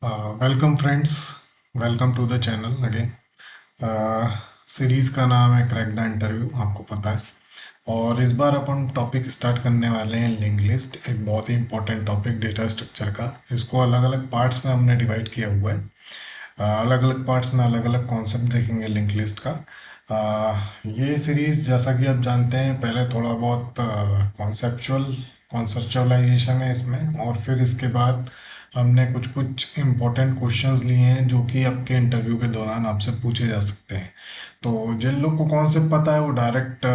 Welcome friends, welcome to the channel again. Series का नाम है क्रैक द इंटरव्यू, आपको पता है। और इस बार अपन टॉपिक स्टार्ट करने वाले हैं लिंक लिस्ट, एक बहुत ही इंपॉर्टेंट टॉपिक डेटा स्ट्रक्चर का। इसको अलग अलग पार्ट्स में हमने डिवाइड किया हुआ है। अलग अलग पार्ट्स में अलग अलग कॉन्सेप्ट देखेंगे लिंक लिस्ट का। ये सीरीज़ जैसा कि आप जानते हैं, पहले थोड़ा बहुत कॉन्सेप्चुअलाइजेशन है इसमें, और फिर इसके बाद हमने कुछ कुछ इम्पोर्टेंट क्वेश्चंस लिए हैं जो कि आपके इंटरव्यू के दौरान आपसे पूछे जा सकते हैं। तो जिन लोग को कॉन्सेप्ट पता है वो डायरेक्ट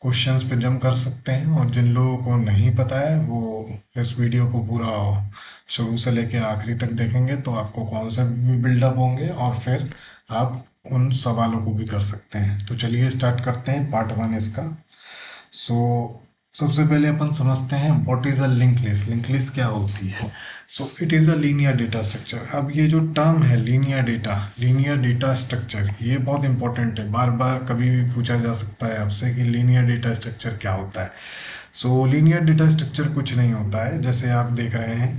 क्वेश्चंस पे जंप कर सकते हैं, और जिन लोगों को नहीं पता है वो इस वीडियो को पूरा शुरू से लेके आखिरी तक देखेंगे, तो आपको कॉन्सेप्ट भी बिल्डअप होंगे और फिर आप उन सवालों को भी कर सकते हैं। तो चलिए स्टार्ट करते हैं पार्ट वन इसका। सो सबसे पहले अपन समझते हैं what is a link list. Link list क्या होती है? So it is a linear data structure. अब ये जो टर्म है लीनियर डेटा स्ट्रक्चर, ये बहुत इंपॉर्टेंट है। बार बार कभी भी पूछा जा सकता है आपसे कि लीनियर डेटा स्ट्रक्चर क्या होता है। सो लीनियर डेटा स्ट्रक्चर कुछ नहीं होता है। जैसे आप देख रहे हैं,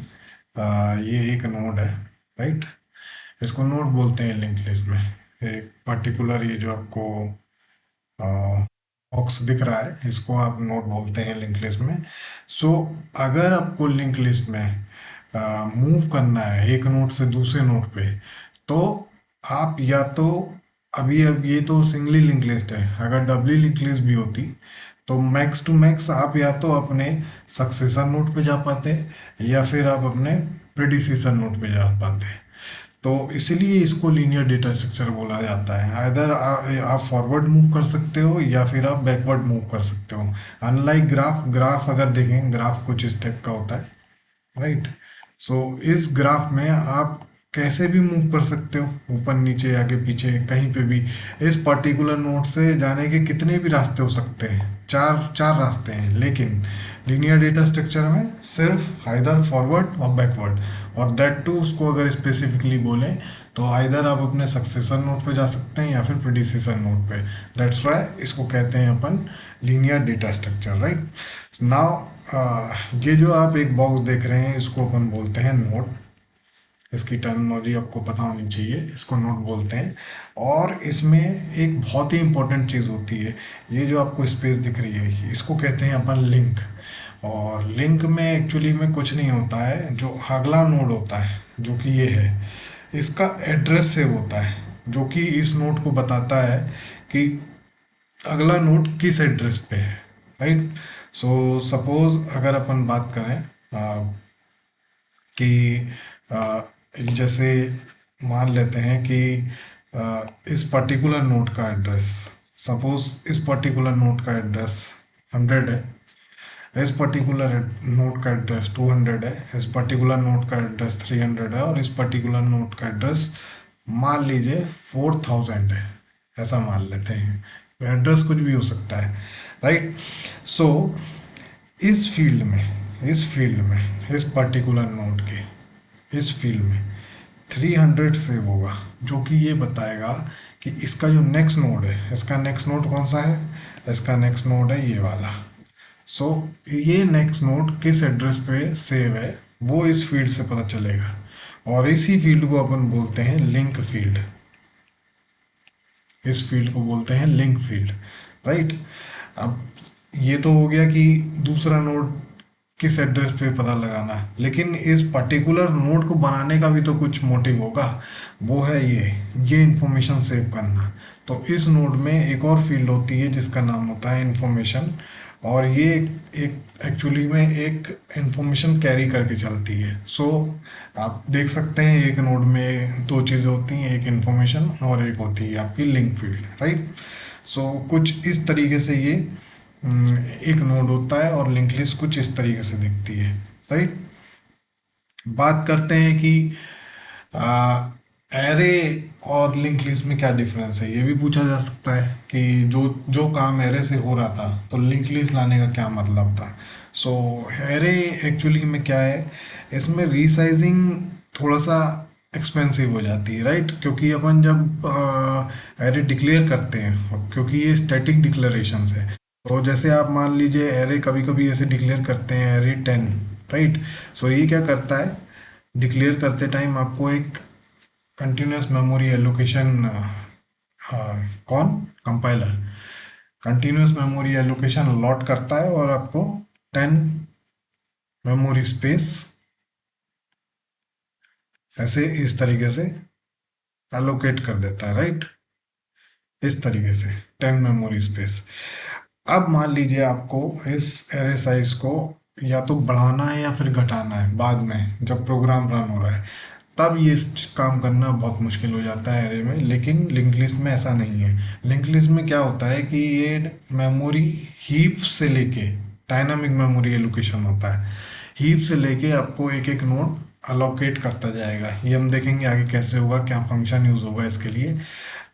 ये एक नोड है, राइट। इसको नोड बोलते हैं लिंक लिस्ट में। एक पर्टिकुलर ये जो आपको बॉक्स दिख रहा है, इसको आप नोड बोलते हैं लिंक लिस्ट में। सो अगर आपको लिंक लिस्ट में मूव करना है एक नोड से दूसरे नोड पे, तो आप या तो अभी अब ये तो सिंगली लिंक लिस्ट है, अगर डबली लिंक लिस्ट भी होती तो मैक्स टू मैक्स आप या तो अपने सक्सेसर नोड पे जा पाते, या फिर आप अपने प्रेडिसेसर नोड पे जा पाते। तो इसीलिए इसको लीनियर डेटा स्ट्रक्चर बोला जाता है। आइदर आप फॉरवर्ड मूव कर सकते हो या फिर आप बैकवर्ड मूव कर सकते हो। अनलाइक ग्राफ अगर देखें, ग्राफ कुछ इस टाइप का होता है, राइट। सो इस ग्राफ में आप कैसे भी मूव कर सकते हो, ऊपर नीचे आगे पीछे कहीं पे भी। इस पर्टिकुलर नोड से जाने के कितने भी रास्ते हो सकते हैं, चार चार रास्ते हैं, लेकिन लीनियर डेटा स्ट्रक्चर में सिर्फ आइदर फॉरवर्ड और बैकवर्ड, और दैट टू उसको अगर स्पेसिफिकली बोलें तो आइदर आप अपने सक्सेसर नोड पे जा सकते हैं या फिर प्रीडिसेसर नोड पे। दैट्स व्हाई इसको कहते हैं अपन linear data structure, right. Now ये जो आप एक बॉक्स देख रहे हैं, इसको अपन बोलते हैं नोड। इसकी टर्मिनोलॉजी आपको पता होनी चाहिए, इसको नोड बोलते हैं। और इसमें एक बहुत ही इंपॉर्टेंट चीज़ होती है, ये जो आपको स्पेस दिख रही है, इसको कहते हैं अपन लिंक। और लिंक में एक्चुअली में कुछ नहीं होता है। जो अगला नोड होता है, जो कि ये है, इसका एड्रेस सेव होता है, जो कि इस नोड को बताता है कि अगला नोड किस एड्रेस पे है, राइट। सो सपोज अगर अपन बात करें कि जैसे मान लेते हैं कि इस पर्टिकुलर नोड का एड्रेस, सपोज इस पर्टिकुलर नोड का एड्रेस 100 है, इस पर्टिकुलर नोड का एड्रेस 200 है, इस पर्टिकुलर नोड का एड्रेस 300 है, और इस पर्टिकुलर नोड का एड्रेस मान लीजिए 4000 है, ऐसा मान लेते हैं। एड्रेस कुछ भी हो सकता है, राइट। सो इस फील्ड में इस पर्टिकुलर नोड के इस फील्ड में 300 सेव होगा, जो कि ये बताएगा कि इसका जो नेक्स्ट नोड है, इसका नेक्स्ट नोड कौन सा है, इसका नेक्स्ट नोड है ये वाला। सो ये नेक्स्ट नोड किस एड्रेस पे सेव है वो इस फील्ड से पता चलेगा, और इसी फील्ड को अपन बोलते हैं लिंक फील्ड। इस फील्ड को बोलते हैं लिंक फील्ड, राइट। अब ये तो हो गया कि दूसरा नोड किस एड्रेस पे पता लगाना, लेकिन इस पर्टिकुलर नोड को बनाने का भी तो कुछ मोटिव होगा, वो है ये इंफॉर्मेशन सेव करना। तो इस नोड में एक और फील्ड होती है जिसका नाम होता है इंफॉर्मेशन, और ये एक एक्चुअली में एक इंफॉर्मेशन कैरी करके चलती है। सो आप देख सकते हैं एक नोड में दो चीज़ें होती हैं, एक इंफॉर्मेशन और एक होती है आपकी लिंक फील्ड, राइट। सो कुछ इस तरीके से ये एक नोड होता है, और लिंक लिस्ट कुछ इस तरीके से दिखती है, राइट। बात करते हैं कि एरे और लिंक लिस्ट में क्या डिफरेंस है, ये भी पूछा जा सकता है कि जो जो काम एरे से हो रहा था तो लिंक लिस्ट लाने का क्या मतलब था। सो एरे एक्चुअली में क्या है, इसमें रीसाइजिंग थोड़ा सा एक्सपेंसिव हो जाती है, राइट। क्योंकि अपन जब एरे डिक्लेयर करते हैं, क्योंकि ये स्टैटिक डिक्लेरेशंस है, तो जैसे आप मान लीजिए एरे कभी कभी ऐसे डिक्लेयर करते हैं एरे 10, राइट। सो ये क्या करता है, डिक्लेयर करते टाइम आपको एक कंटिन्यूस मेमोरी एलोकेशन, कौन, compiler continuous memory allocation allot करता है और आपको 10 मेमोरी स्पेस ऐसे इस तरीके से एलोकेट कर देता है, राइट। इस तरीके से 10 मेमोरी स्पेस। अब मान लीजिए आपको इस एरे साइज को या तो बढ़ाना है या फिर घटाना है बाद में जब प्रोग्राम रन हो रहा है, तब ये काम करना बहुत मुश्किल हो जाता है एरे में। लेकिन लिंक लिस्ट में ऐसा नहीं है। लिंक लिस्ट में क्या होता है कि ये मेमोरी हीप से लेके, डायनामिक मेमोरी एलोकेशन होता है, हीप से लेके आपको एक एक नोड अलोकेट करता जाएगा। ये हम देखेंगे आगे कैसे होगा, क्या फंक्शन यूज़ होगा इसके लिए।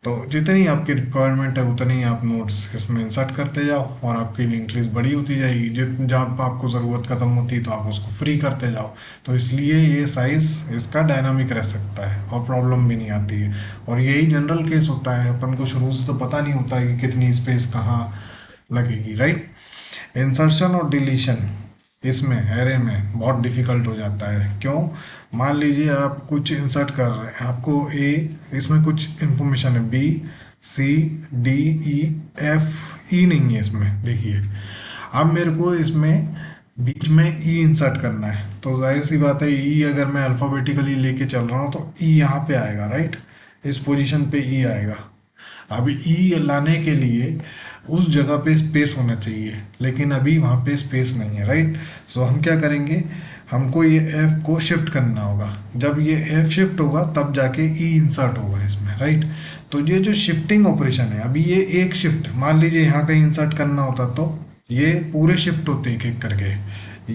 तो जितनी आपकी रिक्वायरमेंट है उतनी ही आप नोट्स इसमें इंसर्ट करते जाओ और आपकी लिंक लिस्ट बड़ी होती जाएगी। जित जब आपको ज़रूरत ख़त्म होती है तो आप उसको फ्री करते जाओ। तो इसलिए ये साइज़ इसका डायनामिक रह सकता है और प्रॉब्लम भी नहीं आती है। और यही जनरल केस होता है, अपन को शुरू से तो पता नहीं होता है कि कितनी स्पेस कहाँ लगेगी, राइट। इंसर्शन और डिलीशन इसमें एरे में बहुत डिफिकल्ट हो जाता है। क्यों? मान लीजिए आप कुछ इंसर्ट कर रहे हैं, आपको ए, इसमें कुछ इंफॉर्मेशन है, B C D E F, E नहीं है इसमें, देखिए। अब मेरे को इसमें बीच में ई इंसर्ट करना है, तो जाहिर सी बात है ई अगर मैं अल्फ़ाबेटिकली लेके चल रहा हूँ तो ई यहाँ पे आएगा, राइट। इस पोजीशन पे ई आएगा। अब ई लाने के लिए उस जगह पे स्पेस होना चाहिए, लेकिन अभी वहाँ पे स्पेस नहीं है, राइट। सो हम क्या करेंगे, हमको ये एफ को शिफ्ट करना होगा। जब ये एफ शिफ्ट होगा तब जाके ई इंसर्ट होगा इसमें, राइट। तो ये जो शिफ्टिंग ऑपरेशन है, अभी ये एक शिफ्ट, मान लीजिए यहाँ कहीं इंसर्ट करना होता तो ये पूरे शिफ्ट होते एक एक करके।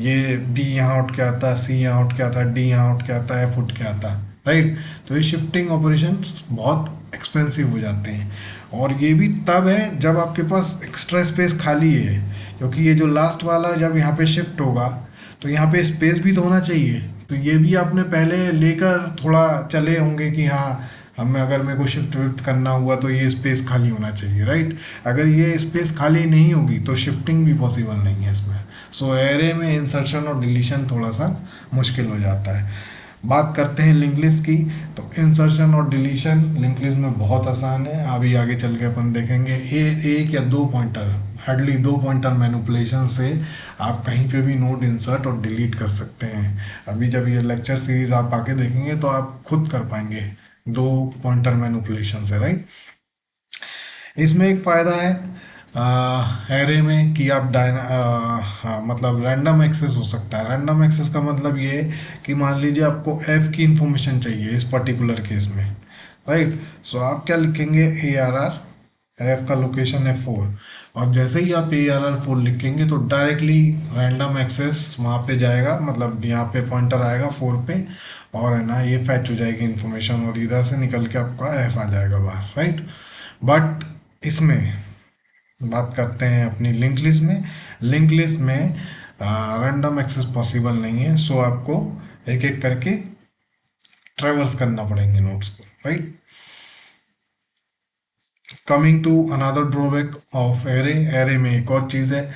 ये बी यहाँ उठ के आता, सी यहाँ उठ के आता, डी यहाँ उठ के आता, एफ उठ के आता, राइट। तो ये शिफ्टिंग ऑपरेशन बहुत एक्सपेंसिव हो जाते हैं। और ये भी तब है जब आपके पास एक्स्ट्रा स्पेस खाली है, क्योंकि ये जो लास्ट वाला जब यहाँ पे शिफ्ट होगा तो यहाँ पे स्पेस भी तो होना चाहिए। तो ये भी आपने पहले लेकर थोड़ा चले होंगे कि हाँ, हमें अगर मेरे को शिफ्ट विफ्ट करना हुआ तो ये स्पेस खाली होना चाहिए, राइट। अगर ये स्पेस खाली नहीं होगी तो शिफ्टिंग भी पॉसिबल नहीं है इसमें। सो एरे में इंसर्शन और डिलीशन थोड़ा सा मुश्किल हो जाता है। बात करते हैं लिंक लिस्ट की, तो इंसर्शन और डिलीशन लिंक लिस्ट में बहुत आसान है। अभी आगे चल के अपन देखेंगे। एक या दो पॉइंटर, हार्डली दो पॉइंटर मैनिपुलेशन से आप कहीं पे भी नोड इंसर्ट और डिलीट कर सकते हैं। अभी जब ये लेक्चर सीरीज आप आके देखेंगे तो आप खुद कर पाएंगे दो पॉइंटर मैनिपुलेशन से, राइट। इसमें एक फ़ायदा है एरे में कि आप हाँ, मतलब रैंडम एक्सेस हो सकता है। रैंडम एक्सेस का मतलब ये है कि मान लीजिए आपको एफ की इंफॉर्मेशन चाहिए इस पर्टिकुलर केस में, राइट। सो आप क्या लिखेंगे, ए आर आर, एफ का लोकेशन है 4, और जैसे ही आप ए आर आर 4 लिखेंगे तो डायरेक्टली रैंडम एक्सेस वहाँ पे जाएगा, मतलब यहाँ पे पॉइंटर आएगा 4 पे, और है ना ये फैच हो जाएगी इन्फॉर्मेशन और इधर से निकल के आपका एफ आ जाएगा बाहर, राइट। बट इसमें बात करते हैं अपनी लिंक लिस्ट में। लिंक लिस्ट में रैंडम एक्सेस पॉसिबल नहीं है। सो आपको एक एक करके ट्रेवर्स करना पड़ेंगे नोट्स को, right. Coming to another drawback of array, array में एक और चीज़ है।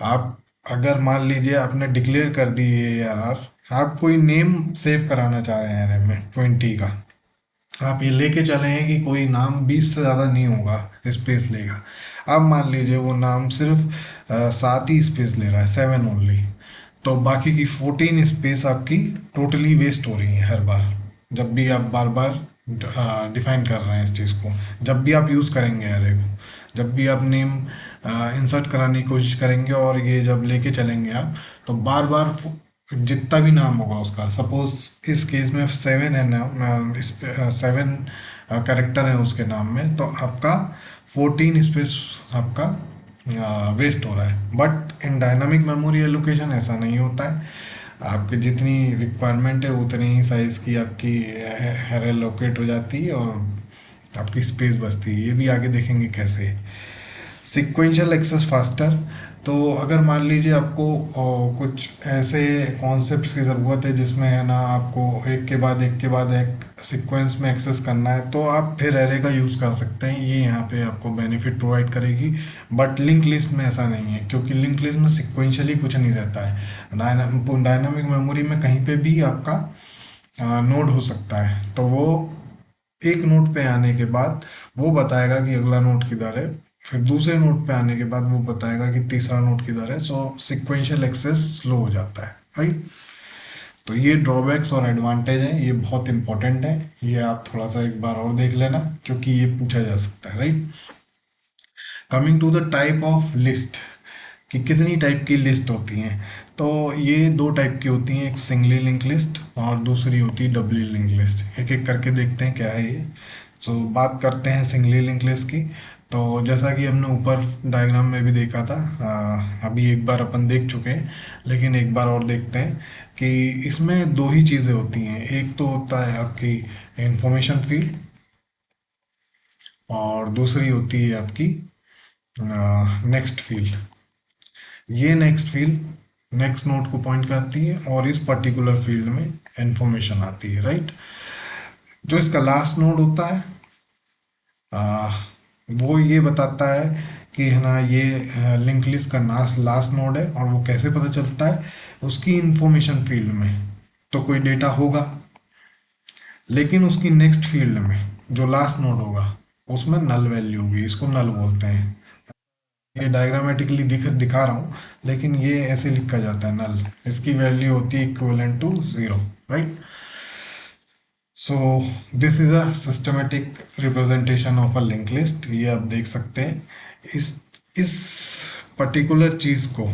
आप अगर मान लीजिए आपने डिक्लेयर कर दी ए आर आर, आप कोई नेम सेव कराना चाह रहे हैं एरे में 20 का, आप ये लेके चले हैं कि कोई नाम 20 से ज़्यादा नहीं होगा, स्पेस लेगा। अब मान लीजिए वो नाम सिर्फ 7 ही स्पेस ले रहा है, 7 ओनली, तो बाकी की 14 स्पेस आपकी टोटली वेस्ट हो रही है हर बार, जब भी आप बार बार डिफाइन कर रहे हैं इस चीज़ को। जब भी आप यूज़ करेंगे एरे को, जब भी आप नेम इंसर्ट कराने की कोशिश करेंगे और ये जब लेके चलेंगे आप, तो बार बार जितना भी नाम होगा उसका, सपोज इस केस में 7 है नाम, इस 7 करेक्टर है उसके नाम में, तो आपका 14 स्पेस आपका वेस्ट हो रहा है। But in dynamic memory allocation ऐसा नहीं होता है। आपकी जितनी रिक्वायरमेंट है उतनी ही साइज़ की आपकी एरे लोकेट हो जाती है और आपकी स्पेस बचती है। ये भी आगे देखेंगे कैसे। सिक्वेंशियल एक्सेस फास्टर, तो अगर मान लीजिए आपको कुछ ऐसे कॉन्सेप्ट्स की ज़रूरत है जिसमें है ना आपको एक के बाद एक के बाद एक सीक्वेंस में एक्सेस करना है, तो आप फिर एरे का यूज़ कर सकते हैं। ये यहाँ पे आपको बेनिफिट प्रोवाइड करेगी। बट लिंक लिस्ट में ऐसा नहीं है, क्योंकि लिंक लिस्ट में सिक्वेंशियली कुछ नहीं रहता है। डायनामिक मेमोरी में कहीं पे भी आपका नोड हो सकता है, तो वो एक नोड पे आने के बाद वो बताएगा कि अगला नोड किधर है, फिर दूसरे नोड पे आने के बाद वो बताएगा कि तीसरा नोड किधर है। सो सिक्वेंशियल एक्सेस स्लो हो जाता है, राइट। तो ये ड्रॉबैक्स और एडवांटेज हैं, ये बहुत इंपॉर्टेंट है, ये आप थोड़ा सा एक बार और देख लेना क्योंकि ये पूछा जा सकता है, right. Coming to the type of list, कि कितनी टाइप की लिस्ट होती हैं, तो ये दो टाइप की होती हैं, एक सिंगली लिंक लिस्ट और दूसरी होती है डबली लिंक लिस्ट। एक एक करके देखते हैं क्या है ये। सो बात करते हैं सिंगली लिंक लिस्ट की। तो जैसा कि हमने ऊपर डायग्राम में भी देखा था, अभी एक बार अपन देख चुके हैं, लेकिन एक बार और देखते हैं कि इसमें दो ही चीज़ें होती हैं। एक तो होता है आपकी इंफॉर्मेशन फील्ड और दूसरी होती है आपकी नेक्स्ट फील्ड। ये नेक्स्ट फील्ड नेक्स्ट नोड को पॉइंट करती है और इस पर्टिकुलर फील्ड में इंफॉर्मेशन आती है, राइट। जो इसका लास्ट नोड होता है, आ, वो ये बताता है कि है ना ये लिंक लिस्ट का लास्ट नोड है, और वो कैसे पता चलता है, उसकी इंफॉर्मेशन फील्ड में तो कोई डेटा होगा, लेकिन उसकी नेक्स्ट फील्ड में जो लास्ट नोड होगा उसमें नल वैल्यू होगी, इसको नल बोलते हैं। ये डायग्रामेटिकली दिखा रहा हूँ, लेकिन ये ऐसे लिखा जाता है नल, इसकी वैल्यू होती है equivalent to zero, right. So this is a systematic representation of a link list. ये आप देख सकते हैं, इस पर्टिकुलर चीज को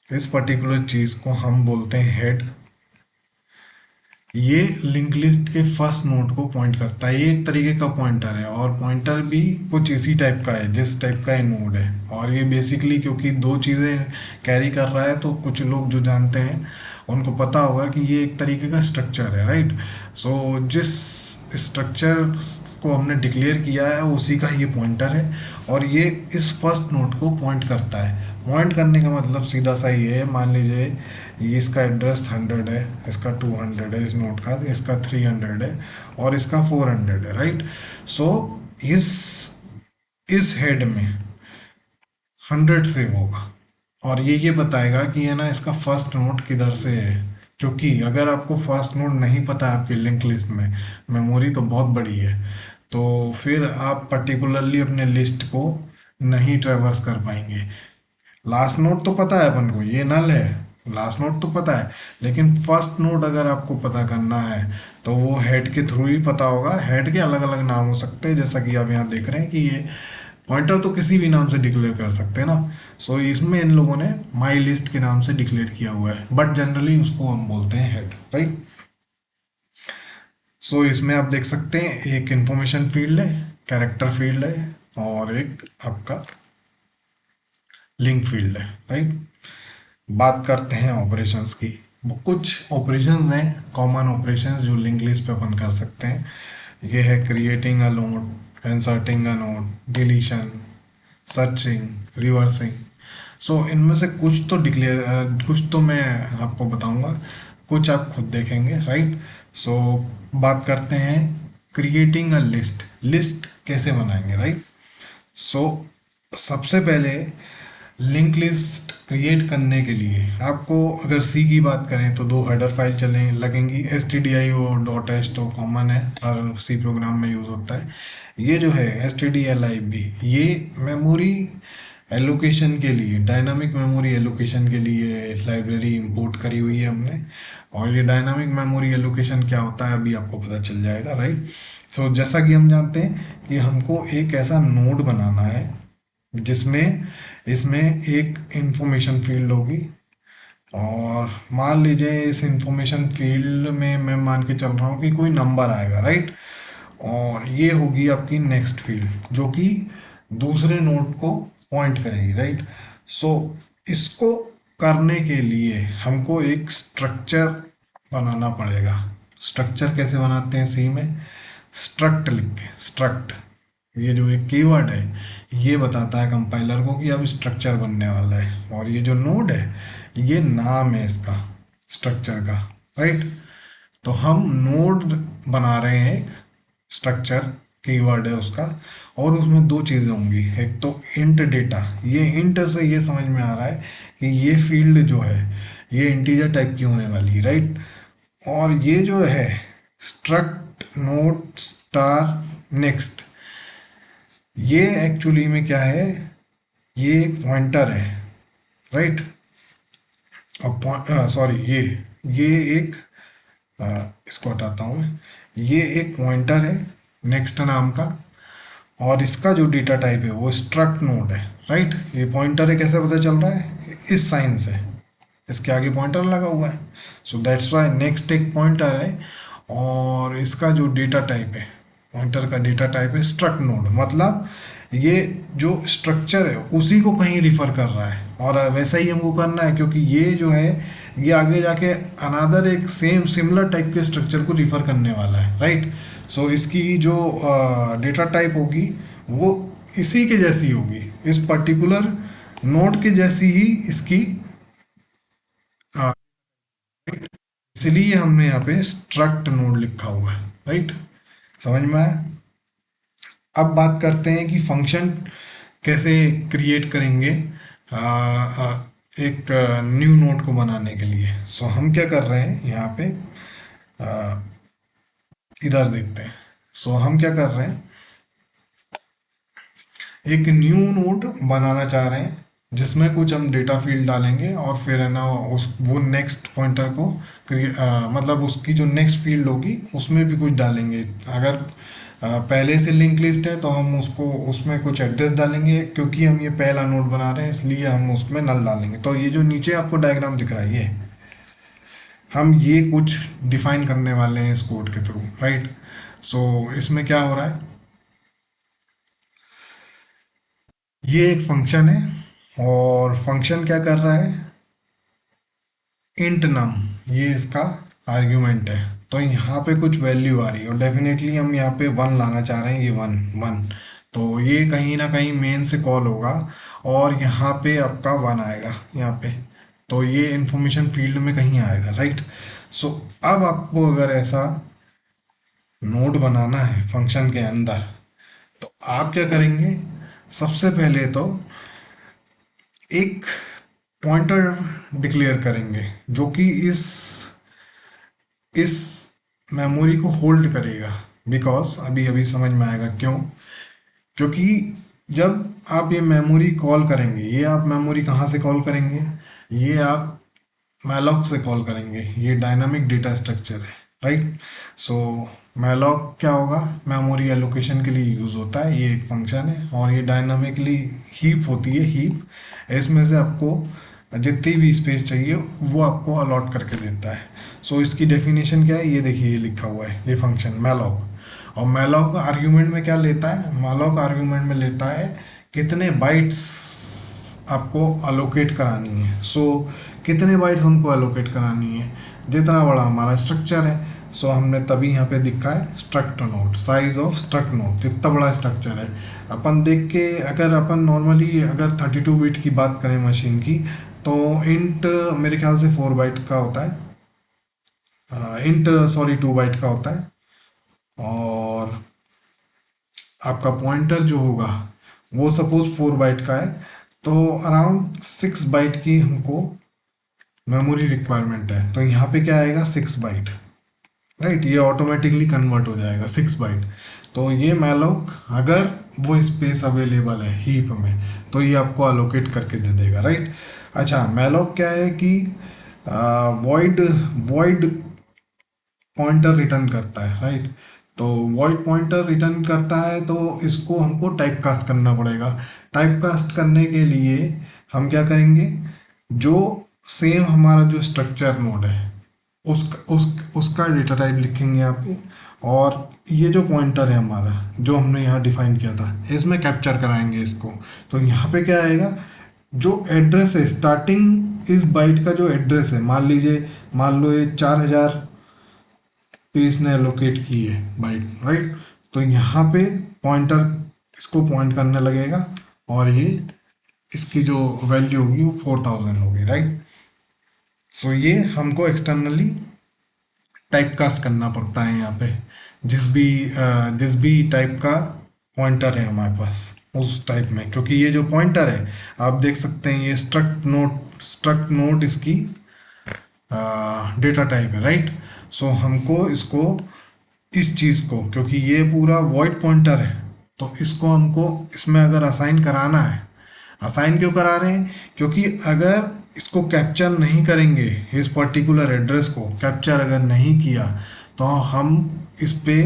इस पर्टिकुलर चीज को हम बोलते हैं हेड। ये लिंक लिस्ट के फर्स्ट नोड को पॉइंट करता है, ये एक तरीके का पॉइंटर है, और पॉइंटर भी कुछ इसी टाइप का है जिस टाइप का ये नोड है। और ये बेसिकली क्योंकि दो चीज़ें कैरी कर रहा है, तो कुछ लोग जो जानते हैं उनको पता होगा कि ये एक तरीके का स्ट्रक्चर है, राइट। सो जिस स्ट्रक्चर को हमने डिक्लेयर किया है उसी का ये पॉइंटर है, और ये इस फर्स्ट नोड को पॉइंट करता है। पॉइंट करने का मतलब सीधा सा ही है, मान लीजिए ये इसका एड्रेस 100 है, इसका 200 है, इस नोट का इसका 300 है, और इसका 400 है, राइट। सो इस हेड में 100 सेव होगा, और ये बताएगा कि है ना इसका फर्स्ट नोड किधर से है। क्योंकि अगर आपको फर्स्ट नोड नहीं पता है आपकी लिंक लिस्ट में, मेमोरी तो बहुत बड़ी है, तो फिर आप पर्टिकुलरली अपने लिस्ट को नहीं ट्रेवर्स कर पाएंगे। लास्ट नोड तो पता है अपन को, ये नल है, लास्ट नोड तो पता है, लेकिन फर्स्ट नोड अगर आपको पता करना है तो वो हेड के थ्रू ही पता होगा। हेड के अलग अलग नाम हो सकते हैं, जैसा कि आप यहाँ देख रहे हैं कि ये पॉइंटर तो किसी भी नाम से डिक्लेयर कर सकते हैं ना। सो इसमें इन लोगों ने माई लिस्ट के नाम से डिक्लेयर किया हुआ है, बट जनरली उसको हम बोलते हैं हेड, राइट। सो इसमें आप देख सकते हैं एक इंफॉर्मेशन फील्ड है, कैरेक्टर फील्ड है, और एक आपका लिंक फील्ड है, राइट। बात करते हैं ऑपरेशंस की। वो कुछ ऑपरेशंस हैं, कॉमन ऑपरेशंस जो लिंक लिस्ट पे अपन कर सकते हैं। ये है creating a node, inserting a node, deletion, searching, reversing. So इनमें से कुछ तो मैं आपको बताऊंगा, कुछ आप खुद देखेंगे, राइट। सो बात करते हैं क्रिएटिंग अ लिस्ट। लिस्ट कैसे बनाएंगे, राइट। सो सबसे पहले लिंक लिस्ट क्रिएट करने के लिए आपको, अगर सी की बात करें तो दो हेडर फाइल चलें लगेंगी, एस टी डी आई और डॉट एच तो कॉमन है, हर सी प्रोग्राम में यूज़ होता है। ये जो है S T D L I B, ये मेमोरी एलोकेशन के लिए, डायनामिक मेमोरी एलोकेशन के लिए लाइब्रेरी इंपोर्ट करी हुई है हमने। और ये डायनामिक मेमोरी एलोकेशन क्या होता है अभी आपको पता चल जाएगा, राइट। सो जैसा कि हम जानते हैं कि हमको एक ऐसा नोड बनाना है जिसमें इसमें एक इंफॉर्मेशन फील्ड होगी, और मान लीजिए इस इंफॉर्मेशन फील्ड में मैं मान के चल रहा हूँ कि कोई नंबर आएगा, राइट। और ये होगी आपकी नेक्स्ट फील्ड जो कि दूसरे नोड को पॉइंट करेगी, राइट। सो इसको करने के लिए हमको एक स्ट्रक्चर बनाना पड़ेगा। स्ट्रक्चर कैसे बनाते हैं सी में, स्ट्रक्ट लिख के, स्ट्रक्ट, ये जो एक कीवर्ड है ये बताता है कंपाइलर को कि अब स्ट्रक्चर बनने वाला है, और ये जो नोड है ये नाम है इसका स्ट्रक्चर का, राइट। तो हम नोड बना रहे हैं, एक स्ट्रक्चर कीवर्ड है उसका, और उसमें दो चीज़ें होंगी। एक तो इंट डेटा, ये इंट से ये समझ में आ रहा है कि ये फील्ड जो है ये इंटीजर टाइप की होने वाली है, राइट। और ये जो है स्ट्रक्ट नोट स्टार नेक्स्ट, ये एक्चुअली में क्या है, ये एक पॉइंटर है, राइट। और सॉरी, ये एक इसको हटाता हूँ मैं, ये एक पॉइंटर है नेक्स्ट नाम का, और इसका जो डेटा टाइप है वो स्ट्रक्ट नोड है, राइट। ये पॉइंटर है, कैसे पता चल रहा है, इस साइन से, इसके आगे पॉइंटर लगा हुआ है, सो दैट्स वाई नेक्स्ट एक पॉइंटर है। और इसका जो डेटा टाइप है, पॉइंटर का डेटा टाइप है स्ट्रक्ट नोड, मतलब ये जो स्ट्रक्चर है उसी को कहीं रिफर कर रहा है, और वैसा ही हमको करना है, क्योंकि ये जो है ये आगे जाके अनादर एक सेम सिमिलर टाइप के स्ट्रक्चर को रिफर करने वाला है, राइट। सो इसकी जो डेटा टाइप होगी वो इसी के जैसी होगी, इस पर्टिकुलर नोड के जैसी ही इसकी, इसलिए हमने यहाँ पे स्ट्रक्ट नोड लिखा हुआ है, राइट। समझ में आया। अब बात करते हैं कि फंक्शन कैसे क्रिएट करेंगे एक न्यू नोड को बनाने के लिए। सो हम क्या कर रहे हैं यहाँ पे, इधर देखते हैं। सो हम क्या कर रहे हैं, एक न्यू नोड बनाना चाह रहे हैं जिसमें कुछ हम डेटा फील्ड डालेंगे, और फिर है ना उस वो नेक्स्ट पॉइंटर को मतलब उसकी जो नेक्स्ट फील्ड होगी उसमें भी कुछ डालेंगे। अगर पहले से लिंक लिस्ट है तो हम उसको उसमें कुछ एड्रेस डालेंगे, क्योंकि हम ये पहला नोड बना रहे हैं इसलिए हम उसमें नल डालेंगे। तो ये जो नीचे आपको डायग्राम दिख रहा है, ये हम ये कुछ डिफाइन करने वाले हैं इस कोड के थ्रू, राइट। सो इसमें क्या हो रहा है, ये एक फंक्शन है, और फंक्शन क्या कर रहा है, इंट नम, ये इसका आर्ग्यूमेंट है। तो यहाँ पे कुछ वैल्यू आ रही है, और डेफिनेटली हम यहाँ पे वन लाना चाह रहे हैं, ये वन वन, तो ये कहीं ना कहीं मेन से कॉल होगा, और यहाँ पे आपका वन आएगा यहाँ पे, तो ये इंफॉर्मेशन फील्ड में कहीं आएगा, राइट। सो अब आपको अगर ऐसा नोड बनाना है फंक्शन के अंदर, तो आप क्या करेंगे, सबसे पहले तो एक पॉइंटर डिक्लेयर करेंगे जो कि इस मेमोरी को होल्ड करेगा। बिकॉज अभी अभी समझ में आएगा क्यों, क्योंकि जब आप ये मेमोरी कॉल करेंगे, ये आप मेमोरी कहाँ से कॉल करेंगे, ये आप मैलॉक से कॉल करेंगे, ये डायनामिक डेटा स्ट्रक्चर है, राइट। सो मैलॉक क्या होगा, मेमोरी एलोकेशन के लिए यूज़ होता है, ये एक फंक्शन है, और ये डायनामिकली हीप होती है, हीप इसमें से आपको जितनी भी स्पेस चाहिए वो आपको अलॉट करके देता है। सो इसकी डेफिनेशन क्या है, ये देखिए ये लिखा हुआ है, ये फंक्शन मैलॉक। और मैलॉक आर्ग्यूमेंट में क्या लेता है, मैलॉक आर्ग्यूमेंट में लेता है कितने बाइट्स आपको अलोकेट करानी है। सो कितने बाइट्स हमको अलोकेट करानी है, जितना बड़ा हमारा स्ट्रक्चर है। सो हमने तभी यहाँ पे दिखा है struct node, size of struct node, जितना बड़ा स्ट्रक्चर है अपन देख के, अगर अपन नॉर्मली अगर 32 बिट की बात करें मशीन की, तो इंट मेरे ख्याल से 4 बाइट का होता है, इंट सॉरी 2 बाइट का होता है, और आपका पॉइंटर जो होगा वो सपोज 4 बाइट का है, तो अराउंड 6 बाइट की हमको मेमोरी रिक्वायरमेंट है। तो यहाँ पे क्या आएगा, 6 बाइट, राइट। ये ऑटोमेटिकली कन्वर्ट हो जाएगा 6 बाइट। तो ये मैलोक अगर वो स्पेस अवेलेबल है हीप में, तो ये आपको अलोकेट करके दे देगा, राइट। अच्छा, मैलोक क्या है कि वॉइड वॉइड पॉइंटर रिटर्न करता है, राइट। तो वॉइड पॉइंटर रिटर्न करता है, तो इसको हमको टाइप कास्ट करना पड़ेगा। टाइप कास्ट करने के लिए हम क्या करेंगे, जो सेम हमारा जो स्ट्रक्चर नोड है उसका डेटा टाइप लिखेंगे यहाँ पे, और ये जो पॉइंटर है हमारा जो हमने यहाँ डिफाइन किया था इसमें कैप्चर कराएंगे इसको। तो यहाँ पे क्या आएगा, जो एड्रेस है स्टार्टिंग इस बाइट का जो एड्रेस है, मान लो ये 4000 पे इसने एलोकेट की है बाइट, राइट। तो यहाँ पे पॉइंटर इसको पॉइंट करने लगेगा, और ये इसकी जो वैल्यू होगी वो 4000 होगी, राइट। सो ये हमको एक्सटर्नली टाइप कास्ट करना पड़ता है यहाँ पे, जिस भी टाइप का पॉइंटर है हमारे पास उस टाइप में, क्योंकि ये जो पॉइंटर है आप देख सकते हैं, ये स्ट्रक्ट नोट इसकी डेटा टाइप है, राइट। सो हमको इसको, इस चीज़ को, क्योंकि ये पूरा वॉइड पॉइंटर है, तो इसको हमको इसमें अगर असाइन कराना है, असाइन क्यों करा रहे हैं, क्योंकि अगर इसको कैप्चर नहीं करेंगे, इस पर्टिकुलर एड्रेस को कैप्चर अगर नहीं किया, तो हम इस पे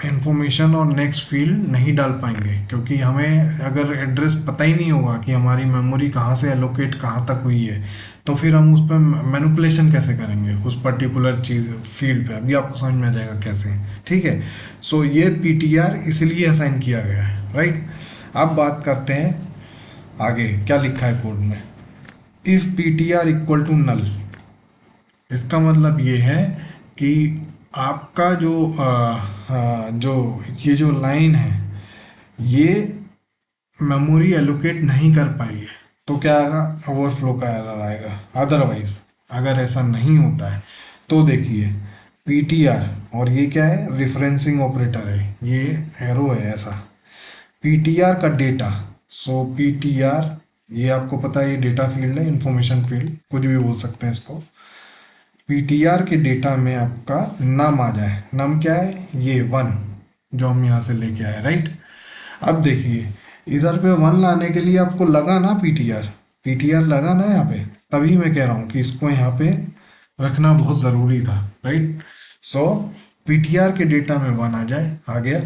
इंफॉर्मेशन और नेक्स्ट फील्ड नहीं डाल पाएंगे, क्योंकि हमें अगर एड्रेस पता ही नहीं होगा कि हमारी मेमोरी कहाँ से एलोकेट कहाँ तक हुई है, तो फिर हम उस पर मैनिपुलेशन कैसे करेंगे उस पर्टिकुलर चीज़ फील्ड पे। अभी आपको समझ में आ जाएगा कैसे, ठीक है। सो ये पीटीआर इसलिए असाइन किया गया है, राइट। अब बात करते हैं आगे क्या लिखा है कोड में। If P T R equal to null, इसका मतलब ये है कि आपका जो जो ये जो लाइन है, ये मेमोरी एलोकेट नहीं कर पाई है, तो क्या आएगा, ओवरफ्लो का एरर आएगा। अदरवाइज अगर ऐसा नहीं होता है तो देखिए पी टी आर, और ये क्या है, रिफरेंसिंग ऑपरेटर है, ये एरो है ऐसा, पी टी आर का data. So P T are, ये आपको पता है ये डेटा फील्ड है, इंफॉर्मेशन फील्ड, कुछ भी बोल सकते हैं इसको। पीटीआर के डेटा में आपका नम आ जाए, नम क्या है, ये वन जो हम यहाँ से लेके आए, राइट। अब देखिए इधर पे वन लाने के लिए आपको लगा ना पीटीआर, पीटीआर लगा ना यहाँ पे, तभी मैं कह रहा हूँ कि इसको यहाँ पे रखना बहुत ज़रूरी था, राइट। सो पीटीआर के डेटा में वन आ जाए, आ गया,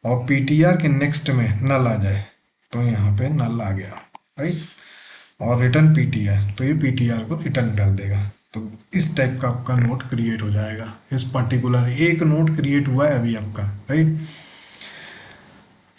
और पीटीआर के नेक्स्ट में नल आ जाए, तो यहाँ पे नल आ गया, राइट। और रिटर्न पीटीआर, तो ये पीटीआर को रिटर्न कर देगा। तो इस टाइप का आपका नोट क्रिएट हो जाएगा। इस पर्टिकुलर एक नोट क्रिएट हुआ है अभी आपका, राइट।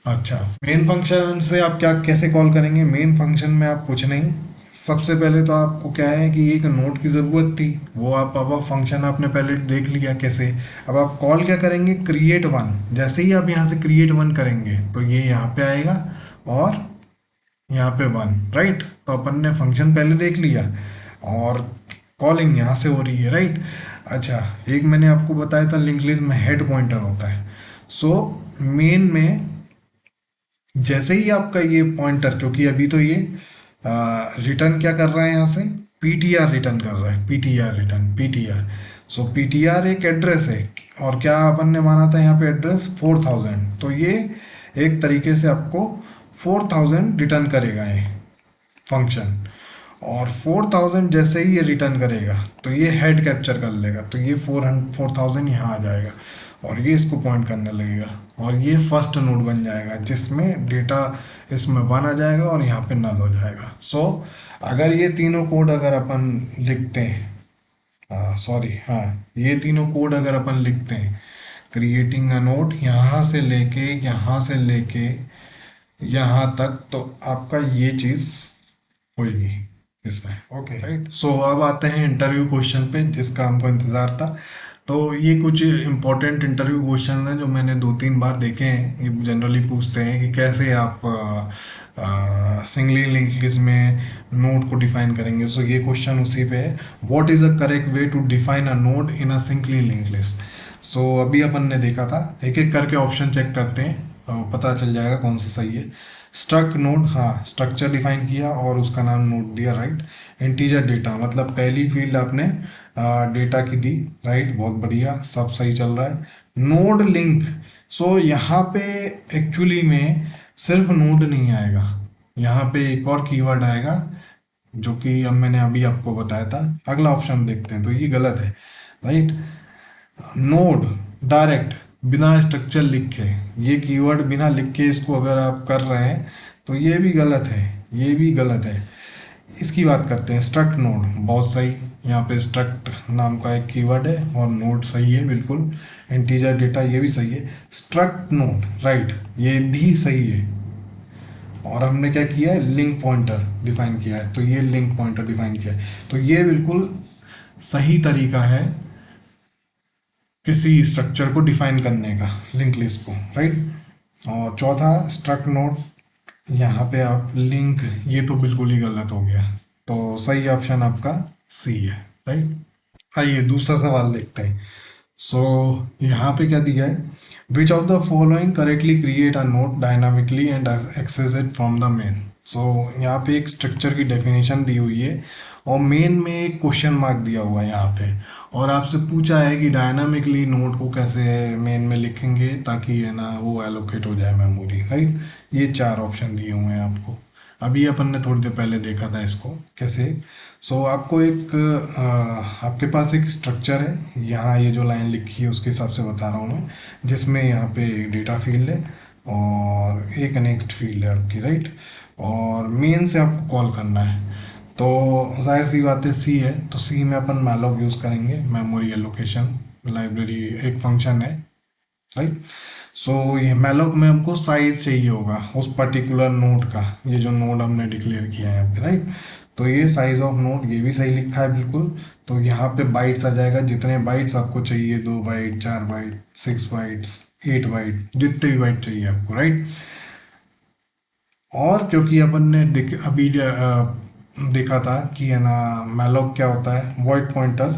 अच्छा, मेन फंक्शन से आप क्या कैसे कॉल करेंगे, मेन फंक्शन में आप कुछ नहीं, सबसे पहले तो आपको क्या है कि एक नोट की ज़रूरत थी, वो आप अब फंक्शन आपने पहले देख लिया कैसे। अब आप कॉल क्या करेंगे, क्रिएट वन, जैसे ही आप यहाँ से क्रिएट वन करेंगे तो ये यहाँ पे आएगा और यहाँ पे वन, राइट। तो अपन ने फंक्शन पहले देख लिया और कॉलिंग यहाँ से हो रही है, राइट। अच्छा, एक मैंने आपको बताया था लिंक लिस्ट में हेड पॉइंटर होता है। सो मेन में जैसे ही आपका ये पॉइंटर, क्योंकि अभी तो ये रिटर्न क्या कर रहा है यहाँ से, पीटीआर रिटर्न कर रहा है, पीटीआर रिटर्न पीटीआर। सो पीटीआर एक एड्रेस है, और क्या अपन ने माना था यहाँ पे एड्रेस 4000, तो ये एक तरीके से आपको 4000 रिटर्न करेगा ये फंक्शन। और 4000 जैसे ही ये रिटर्न करेगा तो ये हेड कैप्चर कर लेगा, तो ये 4000 यहाँ आ जाएगा और ये इसको पॉइंट करने लगेगा, और ये फर्स्ट नोड बन जाएगा जिसमें डेटा इसमें वन आ जाएगा और यहाँ पे नल हो जाएगा। सो अगर ये तीनों कोड अगर अपन लिखते हैं, सॉरी हाँ, ये तीनों कोड अगर अपन लिखते हैं, क्रिएटिंग अ नोड यहाँ से लेके यहाँ तक, तो आपका ये चीज़ होएगी इसमें, ओके, राइट। सो अब आते हैं इंटरव्यू क्वेश्चन पे जिसका हमको इंतज़ार था। तो ये कुछ इंपॉर्टेंट इंटरव्यू क्वेश्चन हैं जो मैंने 2-3 बार देखे हैं। ये जनरली पूछते हैं कि कैसे आप सिंगली लिंक लिस्ट में नोड को डिफाइन करेंगे। सो ये क्वेश्चन उसी पे है, what is a correct way to define a node in a singly link list. So अभी अपन ने देखा था, एक एक करके ऑप्शन चेक करते हैं तो पता चल जाएगा कौन सा सही है। स्ट्रक्ट नोड, हाँ, स्ट्रक्चर डिफाइन किया और उसका नाम नोड दिया, राइट। इंटीजर डेटा, मतलब पहली फील्ड आपने डेटा की दी, राइट, बहुत बढ़िया, सब सही चल रहा है। नोड लिंक, सो यहाँ पे एक्चुअली में सिर्फ नोड नहीं आएगा, यहाँ पे एक और कीवर्ड आएगा जो कि अब मैंने अभी आपको बताया था। अगला ऑप्शन देखते हैं, तो ये गलत है, राइट। नोड डायरेक्ट बिना स्ट्रक्चर लिखे, ये कीवर्ड बिना लिख के इसको अगर आप कर रहे हैं तो ये भी गलत है, ये भी गलत है। इसकी बात करते हैं, स्ट्रक्ट नोड, बहुत सही, यहाँ पे स्ट्रक्ट नाम का एक कीवर्ड है और नोड सही है बिल्कुल। इंटीजर डेटा, ये भी सही है। स्ट्रक्ट नोड, राइट, ये भी सही है। और हमने क्या किया है, लिंक पॉइंटर डिफाइन किया है, तो ये लिंक पॉइंटर डिफाइन किया है, तो ये बिल्कुल सही तरीका है किसी स्ट्रक्चर को डिफाइन करने का, लिंक लिस्ट को, राइट। और चौथा स्ट्रक्ट नोड, यहाँ पे आप लिंक, ये तो बिल्कुल ही गलत हो गया, तो सही ऑप्शन आपका सी है, राइट। आइए दूसरा सवाल देखते हैं। सो यहाँ पे क्या दिया है, which of the following correctly create a node dynamically and access it from the main. So यहाँ पे एक स्ट्रक्चर की डेफिनेशन दी हुई है और मेन में एक क्वेश्चन मार्क दिया हुआ है यहाँ पे, और आपसे पूछा है कि डायनामिकली नोड को कैसे मेन में लिखेंगे ताकि है ना वो एलोकेट हो जाए मेमोरी, राइट। ये चार ऑप्शन दिए हुए हैं आपको। अभी अपन ने थोड़ी देर पहले देखा था इसको कैसे। सो आपको एक आपके पास एक स्ट्रक्चर है, यहाँ ये जो लाइन लिखी है उसके हिसाब से बता रहा हूँ मैं, जिसमें यहाँ पे डेटा फील्ड है और एक नेक्स्ट फील्ड है आपकी, राइट। और मेन से आपको कॉल करना है, तो जाहिर सी बात है सी है, तो सी में अपन मैलॉग यूज़ करेंगे, मेमोरी एलोकेशन लाइब्रेरी एक फंक्शन है, राइट। सो ये मैलॉग में हमको साइज चाहिए होगा उस पर्टिकुलर नोड का, ये जो नोड हमने डिक्लेयर किया है यहाँ पे, राइट। तो ये साइज ऑफ नोड ये भी सही लिखा है बिल्कुल। तो यहाँ पे बाइट्स आ जाएगा, जितने बाइट्स आपको चाहिए, 2 बाइट, 4 बाइट, 6 बाइट्स, 8 बाइट, जितने भी बाइट चाहिए आपको, राइट। और क्योंकि अपन ने अभी देखा था कि है ना मैलॉग क्या होता है, वॉइड पॉइंटर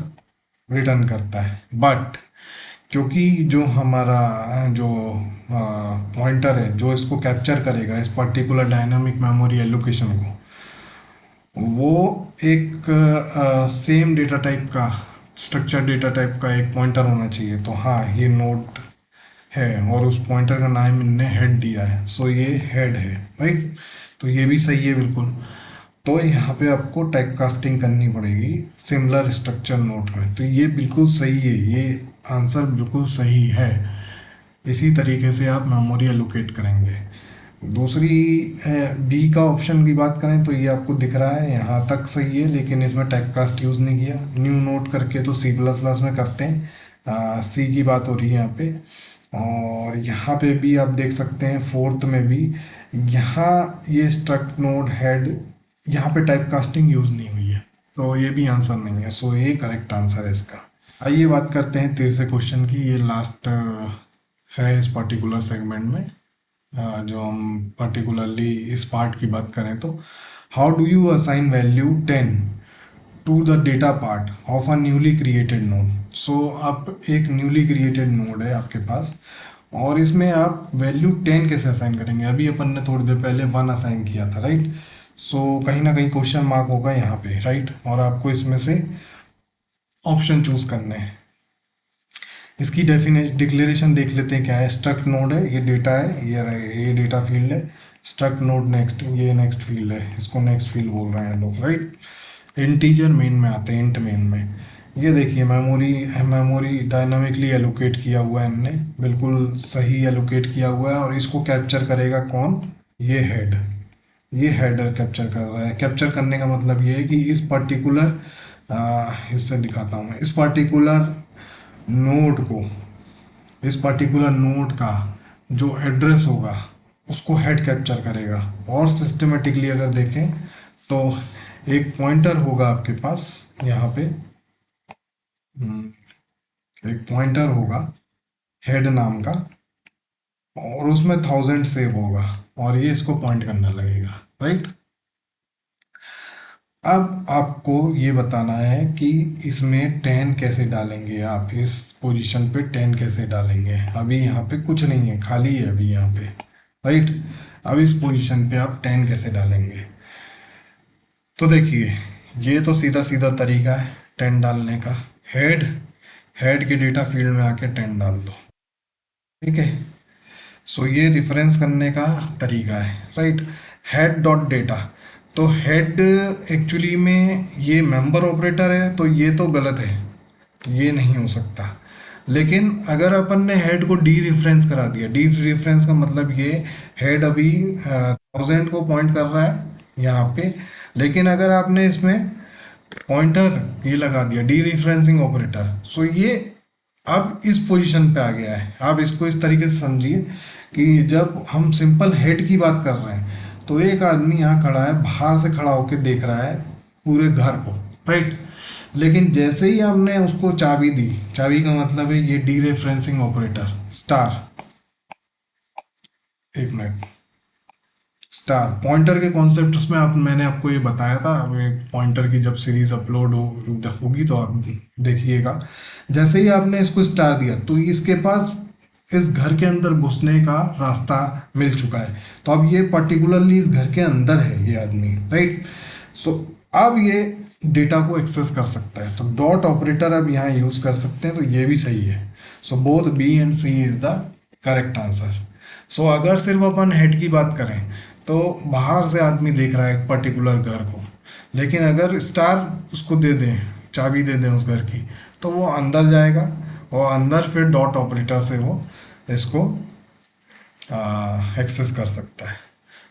रिटर्न करता है, बट क्योंकि जो हमारा जो पॉइंटर है जो इसको कैप्चर करेगा इस पर्टिकुलर डायनामिक मेमोरी एलोकेशन को, वो एक सेम डेटा टाइप का, स्ट्रक्चर डेटा टाइप का एक पॉइंटर होना चाहिए। तो हाँ, ये नोड है और उस पॉइंटर का नाम इनने हेड दिया है, सो ये हेड है, राइट। तो ये भी सही है बिल्कुल। तो यहाँ पे आपको टाइप कास्टिंग करनी पड़ेगी सिमिलर स्ट्रक्चर नोट में, तो ये बिल्कुल सही है, ये आंसर बिल्कुल सही है। इसी तरीके से आप मेमोरी एलोकेट करेंगे। दूसरी बी का ऑप्शन की बात करें तो ये आपको दिख रहा है यहाँ तक सही है, लेकिन इसमें टाइप कास्ट यूज़ नहीं किया। न्यू नोट करके तो सी प्लस प्लस में करते हैं, सी की बात हो रही है यहाँ पे। और यहाँ पे भी आप देख सकते हैं फोर्थ में भी, यहाँ ये स्ट्रक्ट नोड हेड, यहाँ पे टाइप कास्टिंग यूज़ नहीं हुई है, तो ये भी आंसर नहीं है। सो ये करेक्ट आंसर है इसका। आइए बात करते हैं तीसरे क्वेश्चन की, ये लास्ट है इस पर्टिकुलर सेगमेंट में। जो हम पर्टिकुलरली इस पार्ट की बात करें तो, how do you assign value 10 to the data part of a newly created node. So आप एक न्यूली क्रिएटेड नोड है आपके पास, और इसमें आप वैल्यू 10 कैसे असाइन करेंगे। अभी अपन ने थोड़ी देर पहले 1 असाइन किया था, राइट। सो कहीं ना कहीं क्वेश्चन मार्क होगा यहाँ पे, राइट, और आपको इसमें से ऑप्शन चूज करने हैं। इसकी डेफिनेशन डिक्लेरेशन देख लेते हैं क्या है। स्ट्रक्ट नोड है, ये डेटा है, ये डेटा फील्ड है। स्ट्रक्ट नोड नेक्स्ट, ये नेक्स्ट फील्ड है, इसको नेक्स्ट फील्ड बोल रहे हैं लोग, राइट। इंटीजर मेन में आते हैं, इंट मेन में। ये देखिए मेमोरी मेमोरी डायनामिकली एलोकेट किया हुआ है हमने, बिल्कुल सही एलोकेट किया हुआ है। और इसको कैप्चर करेगा कौन, ये हेड, ये हेडर कैप्चर कर रहा है। कैप्चर करने का मतलब ये है कि इस पर्टिकुलर इससे दिखाता हूँ मैं, इस पर्टिकुलर नोड को, इस पर्टिकुलर नोड का जो एड्रेस होगा उसको हेड कैप्चर करेगा। और सिस्टमेटिकली अगर देखें तो एक पॉइंटर होगा आपके पास यहाँ पे, एक पॉइंटर होगा हेड नाम का, और उसमें 1000 सेव होगा, और ये इसको पॉइंट करने लगेगा, राइट। अब आपको ये बताना है कि इसमें 10 कैसे डालेंगे, आप इस पोजीशन पे 10 कैसे डालेंगे। अभी यहाँ पे कुछ नहीं है, खाली है अभी यहाँ पे, राइट। अब इस पोजीशन पे आप 10 कैसे डालेंगे, तो देखिए ये तो सीधा सीधा तरीका है 10 डालने का। हेड, हेड के डेटा फील्ड में आके 10 डाल दो, ठीक है। सो ये रेफरेंस करने का तरीका है, राइट। हेड डॉट डेटा, तो हेड एक्चुअली में ये मेंबर ऑपरेटर है, तो ये तो गलत है, ये नहीं हो सकता। लेकिन अगर अपन ने हेड को डी रेफरेंस करा दिया, डी रेफरेंस का मतलब ये हेड अभी 1000 को पॉइंट कर रहा है यहाँ पे, लेकिन अगर आपने इसमें पॉइंटर ये लगा दिया डी रेफरेंसिंग ऑपरेटर, सो ये अब इस पोजीशन पे आ गया है। आप इसको इस तरीके से समझिए कि जब हम सिंपल हेड की बात कर रहे हैं तो एक आदमी यहाँ खड़ा है, बाहर से खड़ा होकर देख रहा है पूरे घर को, राइट। लेकिन जैसे ही हमने उसको चाबी दी, चाबी का मतलब है ये डी रेफरेंसिंग ऑपरेटर स्टार, एक मिनट, स्टार पॉइंटर के कॉन्सेप्ट में आप मैंने आपको ये बताया था, पॉइंटर की जब सीरीज अपलोड होगी तो आप देखिएगा। जैसे ही आपने इसको स्टार दिया तो इसके पास इस घर के अंदर घुसने का रास्ता मिल चुका है, तो अब ये पर्टिकुलरली इस घर के अंदर है ये आदमी, राइट। सो अब ये डेटा को एक्सेस कर सकता है। तो डॉट ऑपरेटर अब यहाँ यूज़ कर सकते हैं, तो ये भी सही है। So both B and C is the correct answer. So अगर सिर्फ अपन हेड की बात करें तो बाहर से आदमी देख रहा है एक पर्टिकुलर घर को, लेकिन अगर स्टार उसको दे दें, चाबी दे दें उस घर की, तो वो अंदर जाएगा और अंदर फिर डॉट ऑपरेटर से वो इसको एक्सेस कर सकता है।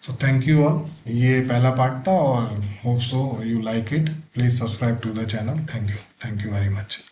सो थैंक यू ऑल, ये पहला पार्ट था और hope so you like it. Please subscribe to the channel. Thank you very much.